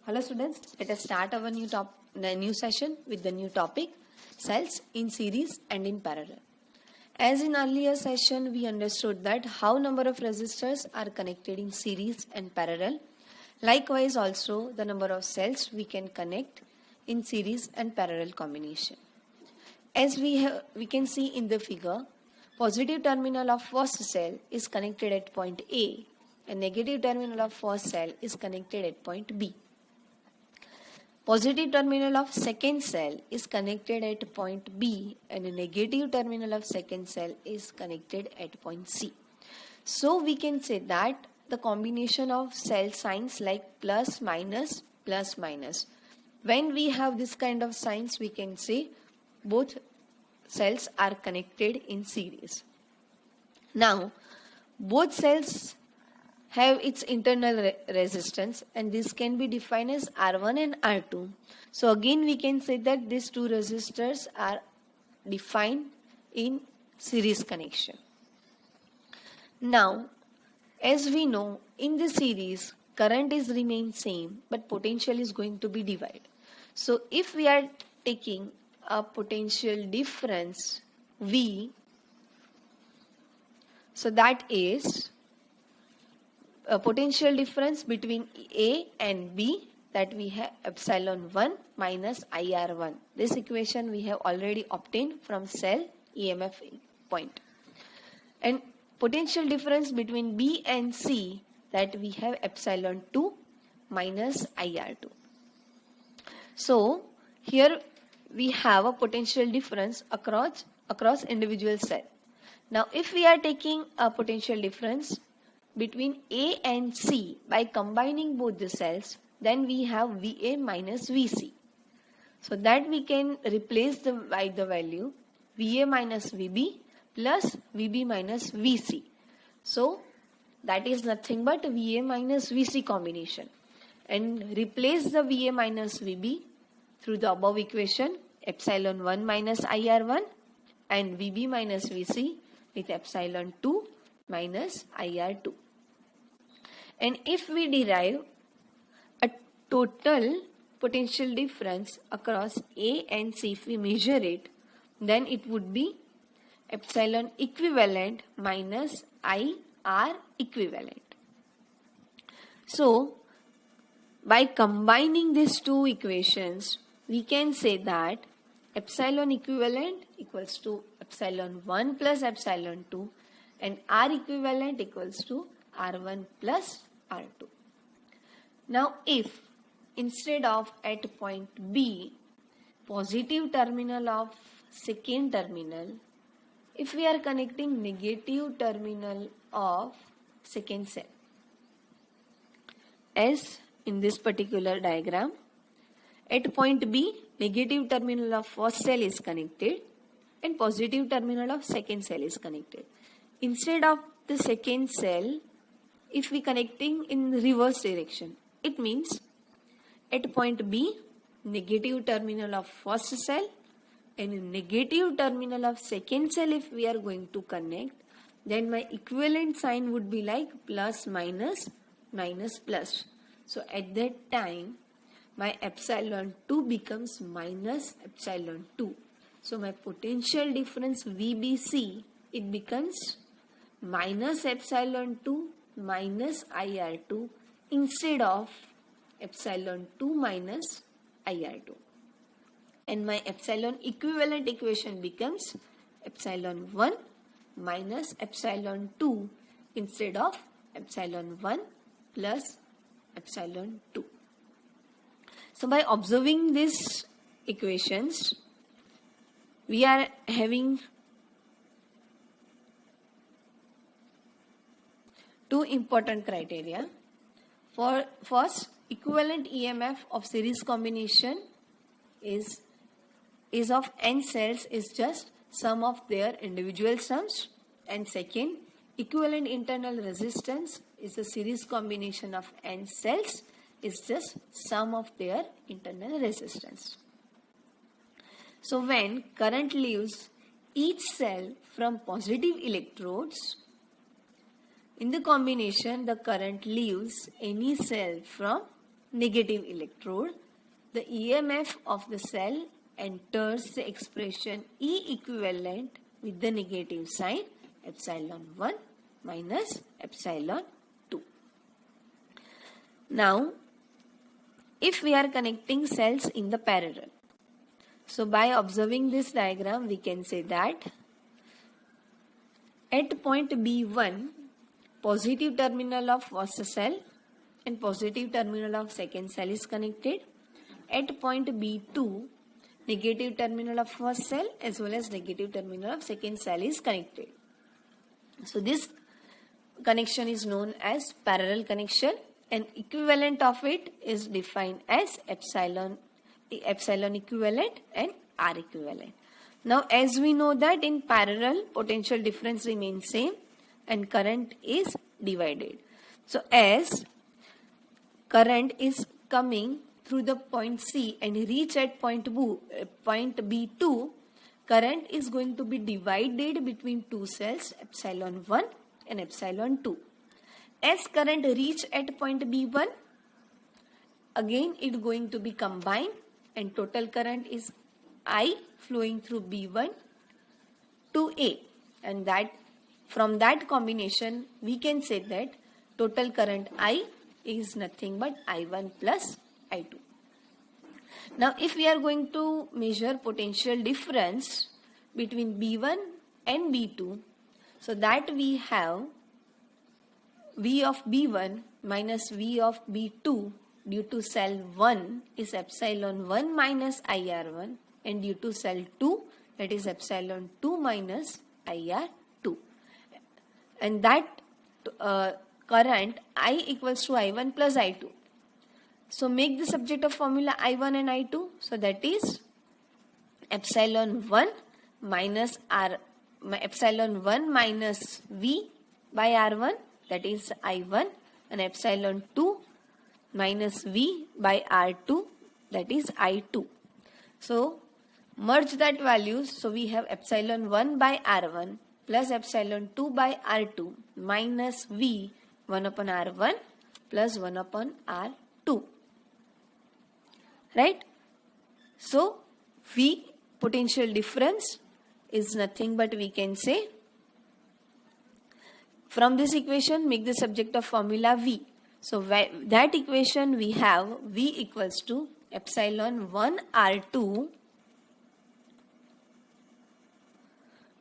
Hello students, let us start our new session with the new topic, cells in series and in parallel. As in earlier session we understood that how number of resistors are connected in series and parallel. Likewise also the number of cells we can connect in series and parallel combination. As we can see in the figure, positive terminal of first cell is connected at point A and negative terminal of first cell is connected at point B. Positive terminal of second cell is connected at point B and a negative terminal of second cell is connected at point C. So we can say that the combination of cell signs like plus minus, when we have this kind of signs we can say both cells are connected in series. Now both cells have its internal resistance and this can be defined as R1 and R2. So again we can say that these two resistors are defined in series connection. Now as we know in the series current is remain same but potential is going to be divided. So if we are taking a potential difference V, so that is a potential difference between A and B, that we have epsilon 1 minus IR1. This equation we have already obtained from cell EMF point. And potential difference between B and C, that we have epsilon 2 minus IR2. So here we have a potential difference across individual cell. Now if we are taking a potential difference between A and C by combining both the cells, then we have VA minus VC. So that we can replace by the value VA minus VB plus VB minus VC. So that is nothing but VA minus VC combination. And replace the VA minus VB through the above equation, epsilon 1 minus IR1 and VB minus VC with epsilon 2 minus IR2. And if we derive a total potential difference across A and C, if we measure it, then it would be epsilon equivalent minus IR equivalent. So by combining these two equations, we can say that epsilon equivalent equals to epsilon 1 plus epsilon 2 and R equivalent equals to R1 plus R2. Now if instead of at point B, positive terminal of second terminal, if we are connecting negative terminal of second cell, as in this particular diagram, at point B, negative terminal of first cell is connected and positive terminal of second cell is connected. Instead of the second cell, if we connecting in reverse direction, it means at point B, negative terminal of first cell and negative terminal of second cell if we are going to connect, then my equivalent sign would be like plus minus minus plus. So at that time my epsilon 2 becomes minus epsilon 2. So my potential difference VBC, it becomes minus epsilon 2 minus IR2 instead of epsilon 2 minus IR2. And my epsilon equivalent equation becomes epsilon 1 minus epsilon 2 instead of epsilon 1 plus epsilon 2. So by observing these equations, we are having two important criteria. For first, equivalent EMF of series combination is of n cells is just sum of their individual sums, and second, equivalent internal resistance is a series combination of n cells is just sum of their internal resistance. So when current leaves each cell from positive electrodes, in the combination the current leaves any cell from negative electrode, the EMF of the cell enters the expression E equivalent with the negative sign epsilon 1 minus epsilon 2. Now, if we are connecting cells in the parallel, so by observing this diagram, we can say that at point B1, positive terminal of first cell and positive terminal of second cell is connected. At point B2, negative terminal of first cell as well as negative terminal of second cell is connected. So this connection is known as parallel connection, and equivalent of it is defined as epsilon equivalent and R equivalent. Now, as we know that in parallel, potential difference remains same and current is divided. So as current is coming through the point C and reach at point B2, current is going to be divided between two cells, epsilon 1 and epsilon 2. As current reach at point B1, again it is going to be combined and total current is I flowing through B1 to A, and that from that combination we can say that total current I is nothing but I1 plus I2. Now if we are going to measure potential difference between B1 and B2, so that we have V of B1 minus V of B2 due to cell 1 is epsilon 1 minus IR1, and due to cell 2 that is epsilon 2 minus IR2, and that current I equals to I1 plus I2. So make the subject of formula I1 and I2, so that is epsilon 1 minus epsilon 1 minus V by R1, that is I1, and epsilon 2 minus V by R2, that is I2. So merge that values, so we have epsilon 1 by R1 plus epsilon 2 by R2 minus V 1 upon R1 plus 1 upon R2. Right? So V potential difference is nothing but we can say, from this equation make the subject of formula V. So that equation we have V equals to epsilon 1 R2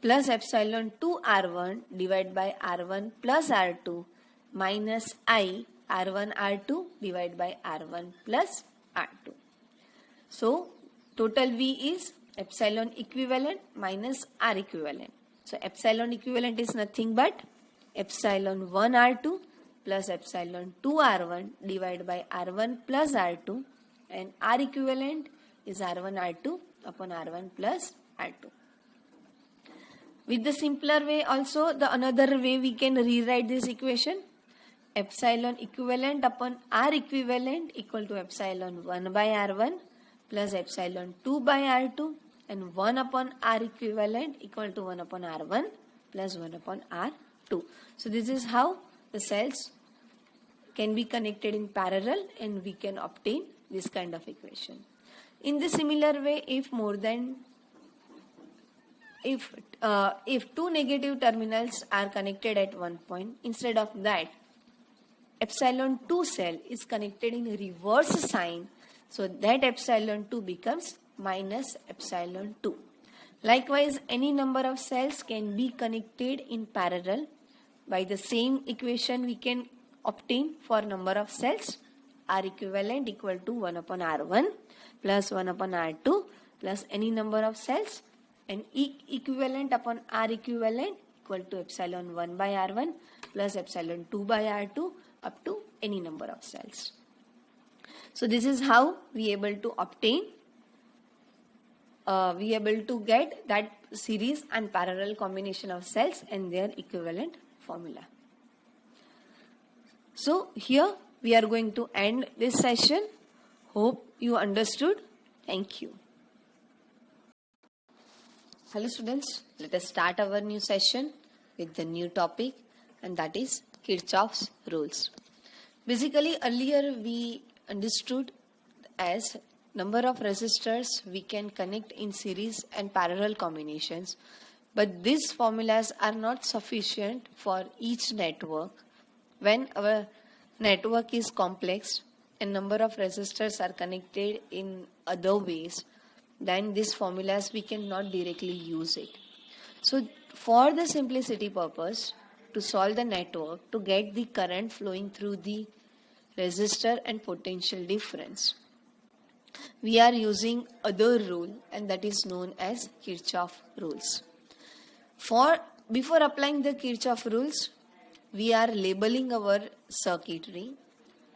plus epsilon 2 R1 divided by R1 plus R2 minus I R1 R2 divided by R1 plus R2. So total V is epsilon equivalent minus R equivalent. So epsilon equivalent is nothing but epsilon 1 R2 plus epsilon 2 R1 divided by R1 plus R2, and R equivalent is R1 R2 upon R1 plus R2. With the simpler way also, the another way we can rewrite this equation, epsilon equivalent upon R equivalent equal to epsilon 1 by R1 plus epsilon 2 by R2, and 1 upon R equivalent equal to 1 upon R1 plus 1 upon R2. So this is how the cells can be connected in parallel and we can obtain this kind of equation. In the similar way, if two negative terminals are connected at one point, instead of that epsilon 2 cell is connected in reverse sign, so that epsilon 2 becomes minus epsilon 2. Likewise, any number of cells can be connected in parallel. By the same equation we can obtain for number of cells, R equivalent equal to 1 upon R1 plus 1 upon R2 plus any number of cells, and E equivalent upon R equivalent equal to epsilon 1 by R1 plus epsilon 2 by R2 up to any number of cells. So this is how we able to obtain, we able to get that series and parallel combination of cells and their equivalent formula. So here we are going to end this session. Hope you understood. Thank you. Hello students, let us start our new session with the new topic, and that is Kirchhoff's rules. Basically earlier we understood as number of resistors we can connect in series and parallel combinations, but these formulas are not sufficient for each network. When our network is complex and number of resistors are connected in other ways, then these formulas we cannot directly use it. So for the simplicity purpose, to solve the network, to get the current flowing through the resistor and potential difference, we are using other rule, and that is known as Kirchhoff rules. Before applying the Kirchhoff rules, we are labeling our circuitry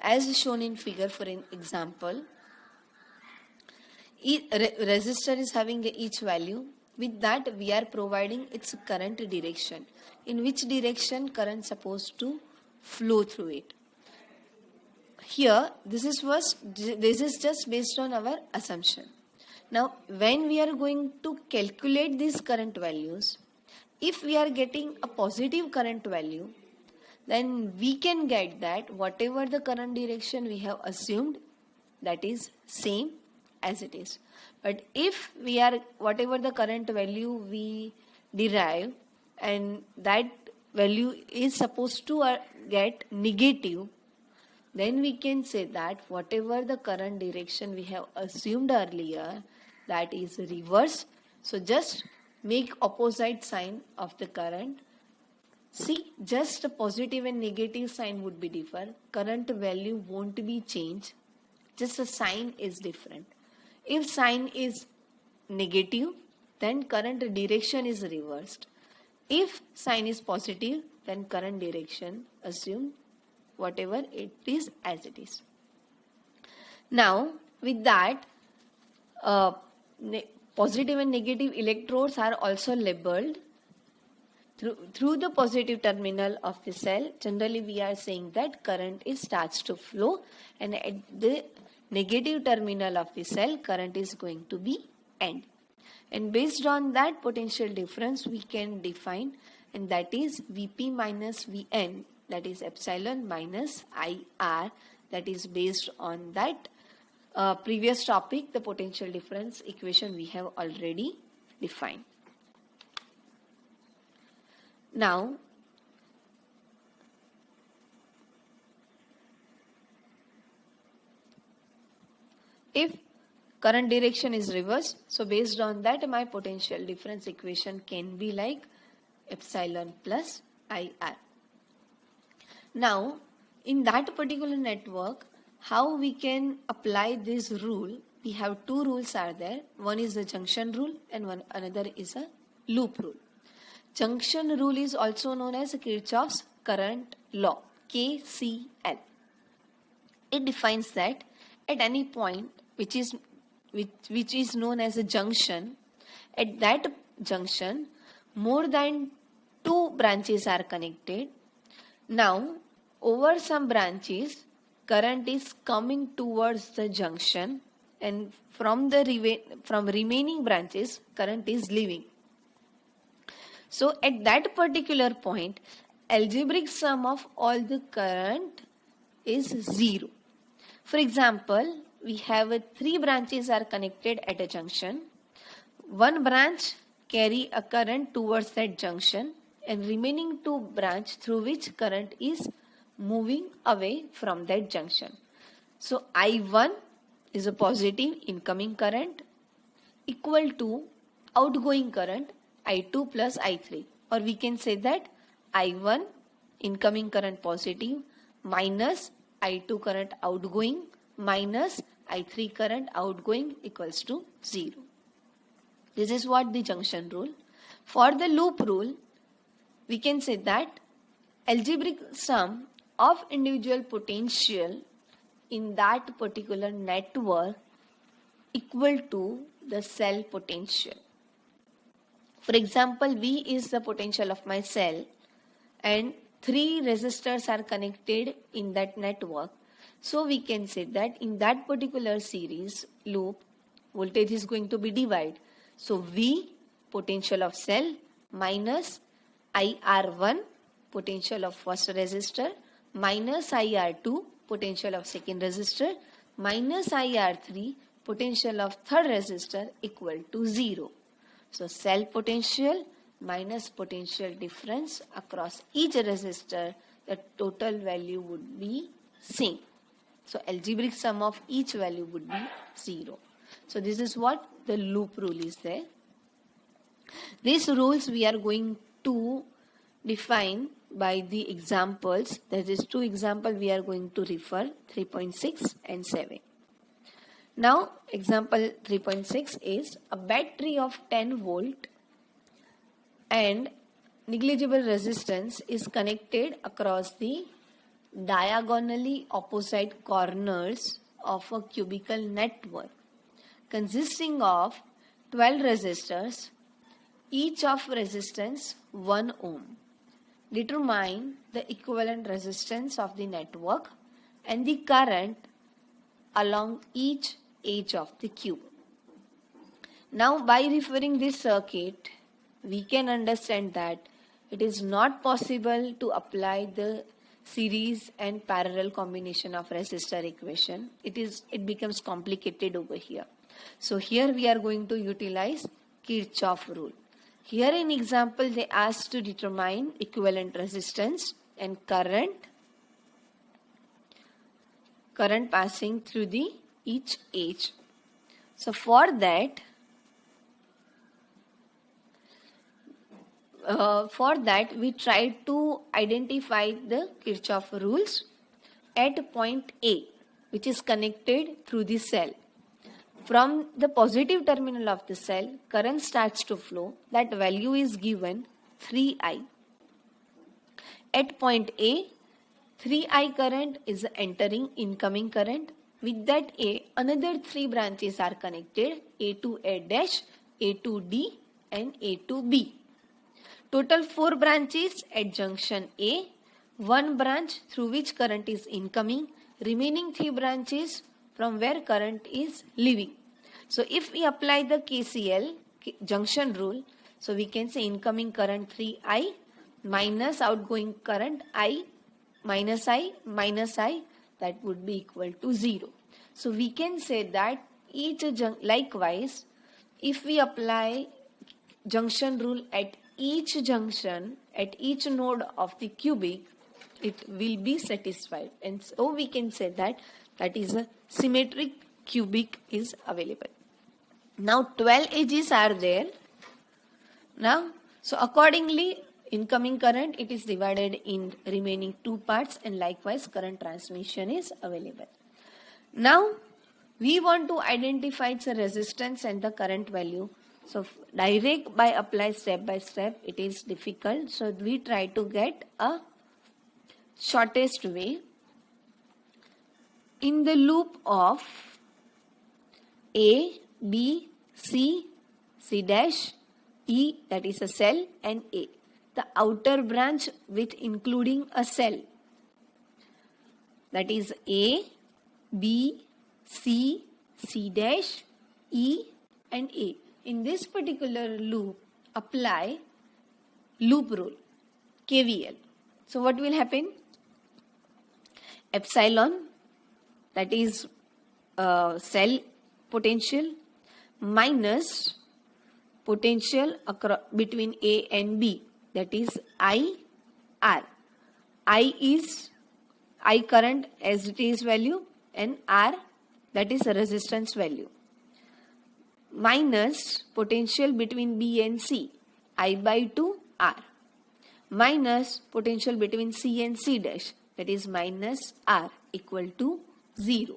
as shown in figure. For an example, each resistor is having each value. With that, we are providing its current direction, in which direction current supposed to flow through it. Here, this is just based on our assumption. Now, when we are going to calculate these current values, if we are getting a positive current value, then we can get that whatever the current direction we have assumed, that is same as it is. But if we are, whatever the current value we derive, and that value is supposed to get negative, then we can say that whatever the current direction we have assumed earlier, that is reverse. So just make opposite sign of the current. See, just a positive and negative sign would be different. Current value won't be changed. Just a sign is different. If sign is negative, then current direction is reversed. If sign is positive, then current direction assume whatever it is as it is. Now, with that, positive and negative electrodes are also labeled through the positive terminal of the cell. Generally, we are saying that current starts to flow, and at the negative terminal of the cell, current is going to be end. And based on that potential difference, we can define, and that is Vp minus Vn, that is epsilon minus IR, that is based on that previous topic, the potential difference equation we have already defined. Now, if current direction is reversed, so based on that my potential difference equation can be like epsilon plus IR. Now, in that particular network, how we can apply this rule? We have two rules are there. One is the junction rule and another is a loop rule. Junction rule is also known as Kirchhoff's current law, KCL. It defines that at any point which is known as a junction, at that junction more than two branches are connected. Now, over some branches, current is coming towards the junction, and from remaining branches, current is leaving. So at that particular point, algebraic sum of all the current is 0. For example, we have three branches are connected at a junction. One branch carry a current towards that junction, and remaining two branch through which current is moving away from that junction. So I1 is a positive incoming current equal to outgoing current I2 plus I3, or we can say that I1 incoming current positive minus I2 current outgoing minus I3 current outgoing equals to 0. This is what the junction rule. For the loop rule, we can say that algebraic sum of individual potential in that particular network equal to the cell potential. For example, V is the potential of my cell and three resistors are connected in that network. So we can say that in that particular series loop, voltage is going to be divided. So V, potential of cell, minus IR1, potential of first resistor, minus IR2, potential of second resistor. minus IR3 potential of third resistor equal to 0. So cell potential minus potential difference across each resistor, the total value would be same. So algebraic sum of each value would be 0. So this is what the loop rule is there. These rules we are going to define by the examples. That is 2 examples we are going to refer, 3.6 and 7. Now example 3.6 is a battery of 10 volt and negligible resistance is connected across the diagonally opposite corners of a cubical network consisting of 12 resistors, each of resistance 1 ohm. Determine the equivalent resistance of the network and the current along each edge of the cube. Now by referring this circuit, we can understand that it is not possible to apply the series and parallel combination of resistor equation. It becomes complicated over here. So here we are going to utilize Kirchhoff rule. Here in example they asked to determine equivalent resistance and current passing through the each edge. So for that we try to identify the Kirchhoff rules at point A, which is connected through the cell. From the positive terminal of the cell, current starts to flow. That value is given 3I. At point A, 3I current is entering incoming current. With that A, another 3 branches are connected, A to A dash, A to D and A to B. Total 4 branches at junction A, 1 branch through which current is incoming, remaining 3 branches from where current is leaving. So if we apply the KCL, junction rule, so we can say incoming current 3I minus outgoing current I, that would be equal to 0. So we can say that likewise, if we apply junction rule at each junction, at each node of the cubic, it will be satisfied. And so we can say that is a symmetric cubic is available. Now 12 edges are there. Now, so accordingly, incoming current, it is divided in remaining 2 parts and likewise current transmission is available. Now, we want to identify the resistance and the current value. So direct by apply step by step, it is difficult. So we try to get a shortest way. In the loop of A, B, C, C dash, E, that is a cell, and A, the outer branch with including a cell, that is A, B, C, C dash, E and A. In this particular loop, apply loop rule, KVL. So what will happen? Epsilon, that is cell potential, minus potential between A and B, that is IR. I current as it is value and R, that is a resistance value, minus potential between B and C, I by 2 R, minus potential between C and C dash, that is minus R, equal to 0.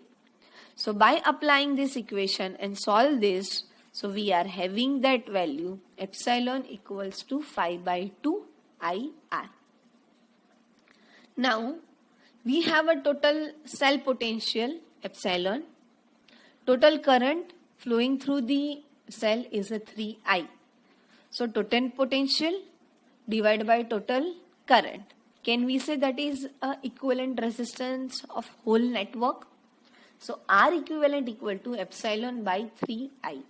So by applying this equation and solve this, so we are having that value epsilon equals to 5 by 2 IR. Now we have a total cell potential epsilon. Total current flowing through the cell is a 3I. So total potential divided by total current. Can we say that is a equivalent resistance of whole network? So R equivalent equal to epsilon by 3I.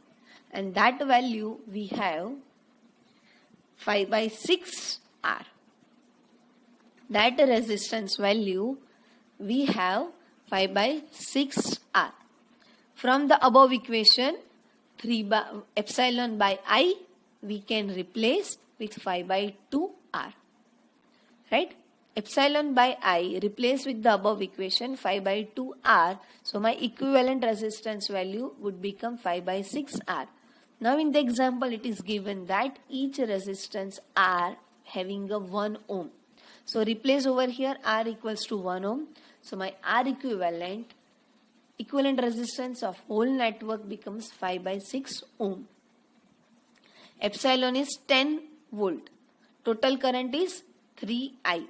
And that value we have 5 by 6 R. That resistance value we have 5 by 6 R. From the above equation, 3 by epsilon by I we can replace with 5 by 2 R. Right? Epsilon by I replace with the above equation 5 by 2 R. So my equivalent resistance value would become 5 by 6 R. Now in the example it is given that each resistance R having a 1 ohm. So replace over here R equals to 1 ohm. So my R equivalent resistance of whole network becomes 5 by 6 ohm. Epsilon is 10 volt. Total current is 3I.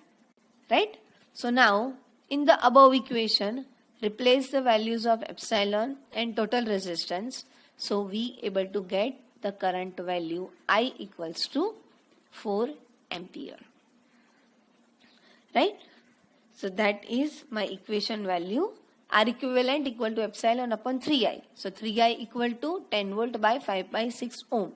Right? So now in the above equation, replace the values of epsilon and total resistance. So we able to get the current value I equals to 4 ampere. Right? So that is my equation value. R equivalent equal to epsilon upon 3I. So 3I equal to 10 volt by 5 by 6 ohm.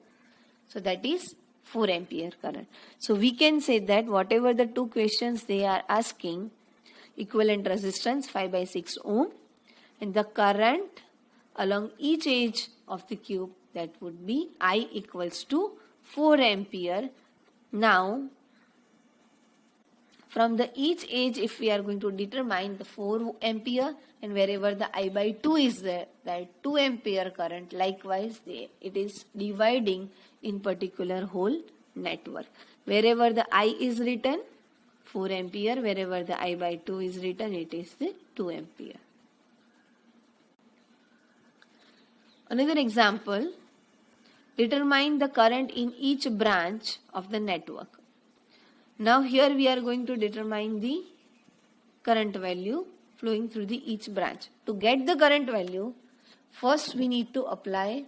So that is 4 ampere current. So we can say that whatever the two questions they are asking, equivalent resistance 5 by 6 ohm and the current along each edge of the cube, that would be I equals to 4 ampere. Now from the each edge, if we are going to determine the 4 ampere and wherever the I by 2 is there, that 2 ampere current, likewise it is dividing in particular whole network. Wherever the I is written, 4 ampere, wherever the I by 2 is written, it is the 2 ampere. Another example, determine the current in each branch of the network. Now here we are going to determine the current value flowing through the each branch. To get the current value, first we need to apply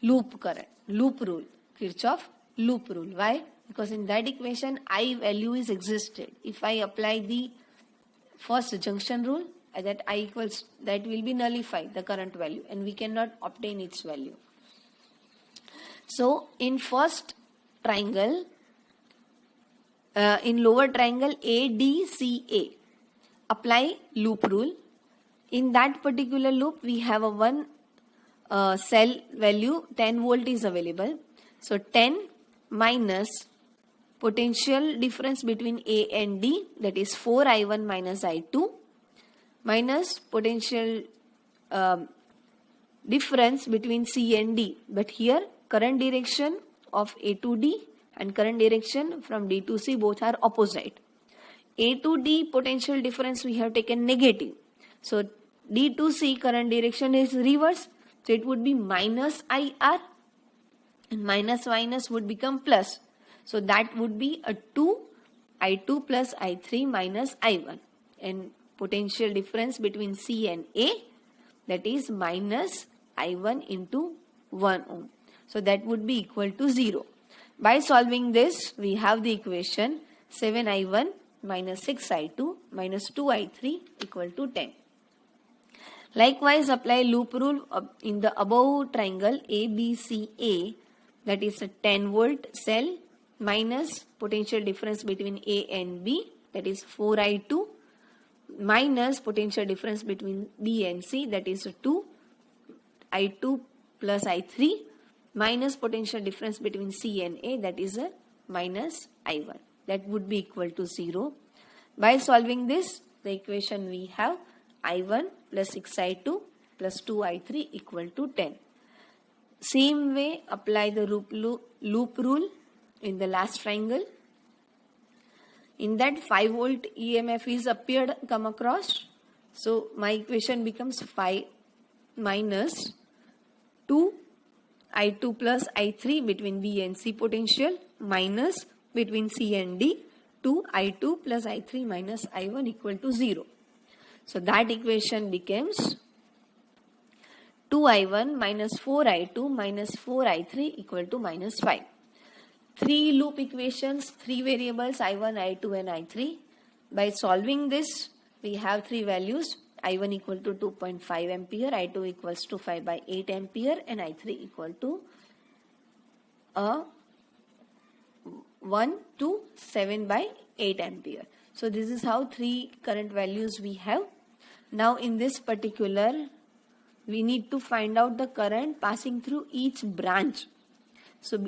loop rule, Kirchhoff loop rule. Why? Because in that equation I value is existed. If I apply the first junction rule, that I equals, that will be nullified the current value and we cannot obtain its value. So in first triangle, in lower triangle ADCA, apply loop rule. In that particular loop we have a one cell value 10 volt is available. So 10 minus potential difference between A and D, that is 4I1 minus I2, minus potential difference between C and D. But here current direction of A to D and current direction from D to C both are opposite. A to D potential difference we have taken negative. So D to C current direction is reverse. So it would be minus IR and minus would become plus. So that would be a 2 I2 plus I3 minus I1. And potential difference between C and A, that is minus I1 into 1 ohm. So that would be equal to 0. By solving this, we have the equation 7I1 minus 6I2 minus 2I3 equal to 10. Likewise, apply loop rule in the above triangle ABCA, that is a 10 volt cell minus potential difference between A and B, that is 4I2, minus potential difference between B and C, that is 2 I2 plus I3, minus potential difference between C and A, that is a minus I1. That would be equal to 0. By solving this, the equation we have I1 plus 6I2 plus 2I3 equal to 10. Same way, apply the loop rule in the last triangle. In that 5 volt EMF is appeared, come across. So my equation becomes 5 minus 2 I2 plus I3 between B and C potential minus between C and D 2 I2 plus I3 minus I1 equal to 0. So that equation becomes 2I1 minus 4I2 minus 4I3 equal to minus 5. 3 loop equations, 3 variables I1, I2 and I3. By solving this, we have 3 values. I1 equal to 2.5 ampere, I2 equals to 5 by 8 ampere and I3 equal to 1 to 7 by 8 ampere. So this is how 3 current values we have. Now in this particular, we need to find out the current passing through each branch. So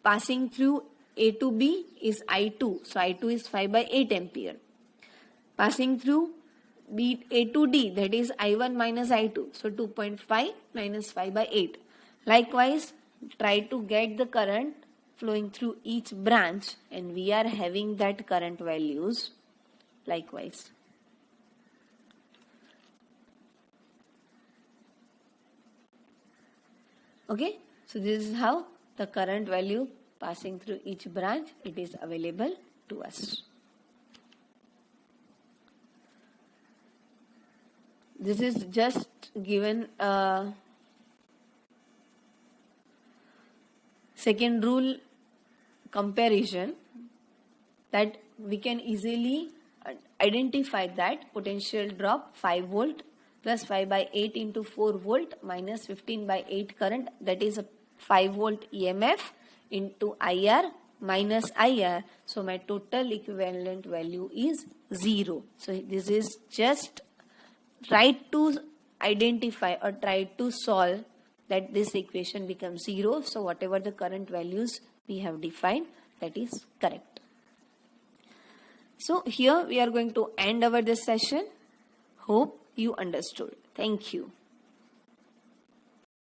passing through A to B is I2. So I2 is 5 by 8 ampere. Passing through B, A to D, that is I1 minus I2. So 2.5 minus 5 by 8. Likewise, try to get the current flowing through each branch, and we are having that current values likewise. Okay, so this is how the current value passing through each branch, it is available to us. This is just given second rule comparison, that we can easily identify that potential drop 5 volt plus 5 by 8 into 4 volt minus 15 by 8 current, that is a 5 volt EMF into IR minus IR. So my total equivalent value is 0. So this is just try to identify or try to solve that this equation becomes 0. So whatever the current values we have defined, that is correct. So here we are going to end our this session. Hope you understood. Thank you.